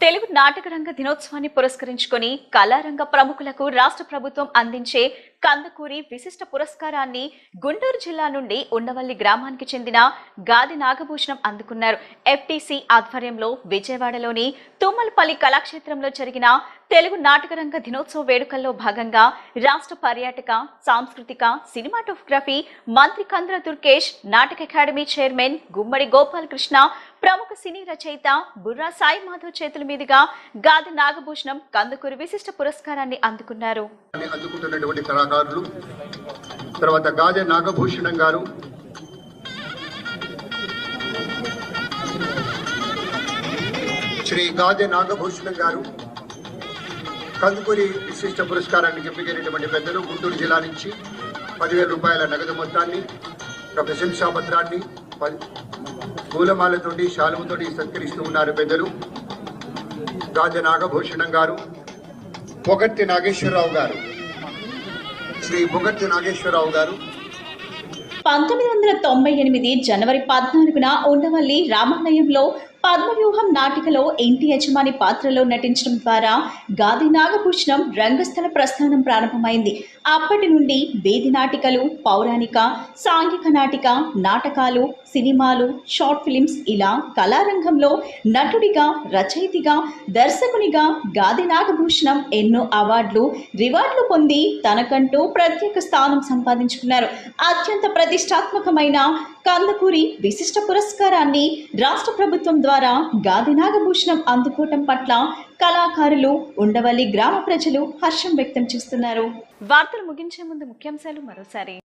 తెలుగు నాటక రంగ దినోత్సవాన్ని పురస్కరించుకొని కళారంగ ప్రముఖులకు రాష్ట్ర ప్రభుత్వం అందించే కందుకూరి విశిష్ట పురస్కారాన్ని గుంటూరు జిల్లా నుండి ఉండవల్లి గ్రామానికి చెందిన గాది నాగభూషణం అందుకున్నారు. ఎఫ్టీసీ ఆధ్వర్యంలో విజయవాడలోని తుమ్మలపల్లి కళాక్షేత్రంలో జరిగిన తెలుగు నాటక రంగ దినోత్సవ వేడుకల్లో భాగంగా రాష్ట్ర పర్యాటక, సాంస్కృతిక, సినిమాటోగ్రఫీ మంత్రి కందుల దుర్గేష్, నాటక అకాడమీ చైర్మన్ గుమ్మడి గోపాలకృష్ణ, ప్రముఖ సినీ రచయిత బుర్రా సాయి మాధవ్ చేతుల మీదుగా గాది నాగభూషణం కందుకూరి విశిష్ట పురస్కారాన్ని అందుకున్నారు. అందుకుంటున్నటువంటి కళాకారులు తర్వాత గాది నాగభూషణం గారు, శ్రీ గాది నాగభూషణం గారు కందుకూరి విశిష్ట పురస్కారానికి ఎంపికైనటువంటి పెద్దలు గుంటూరు జిల్లా నుంచి 10,000 రూపాయల నగదు మొత్తాన్ని, ఒక ప్రశంసా పత్రాన్ని పూలమాలతోటి, శాలువతోటి సత్కరిస్తూ ఉన్నారు. పెద్దలు గాది నాగభూషణం గారు, పొగర్తి నాగేశ్వరరావు గారు, శ్రీ పొగర్తి నాగేశ్వరరావు గారు 1998 జనవరి 14న ఉండవల్లి రామాలయంలో పద్మవ్యూహం నాటికలో ఇంటి యజమాని పాత్రలో నటించడం ద్వారా గాది నాగభూషణం రంగస్థల ప్రస్థానం ప్రారంభమైంది. అప్పటి నుండి వీధి నాటికలు, పౌరాణిక, సాంఘిక నాటిక, నాటకాలు, సినిమాలు, షార్ట్ ఫిలిమ్స్ ఇలా కళారంగంలో నటుడిగా, రచయితగా, దర్శకునిగా గాది నాగభూషణం ఎన్నో అవార్డులు, రివార్డులు పొంది తనకంటూ ప్రత్యేక స్థానం సంపాదించుకున్నారు. అత్యంత ప్రతిష్టాత్మకమైన కందుకూరి విశిష్ట పురస్కారాన్ని రాష్ట్ర ప్రభుత్వం ద్వారా గాది నాగభూషణం అందుకోవటం పట్ల కళాకారులు, ఉండవల్లి గ్రామ ప్రజలు హర్షం వ్యక్తం చేస్తున్నారు. వార్తలు ముగించే ముందు ముఖ్యాంశాలు మరోసారి.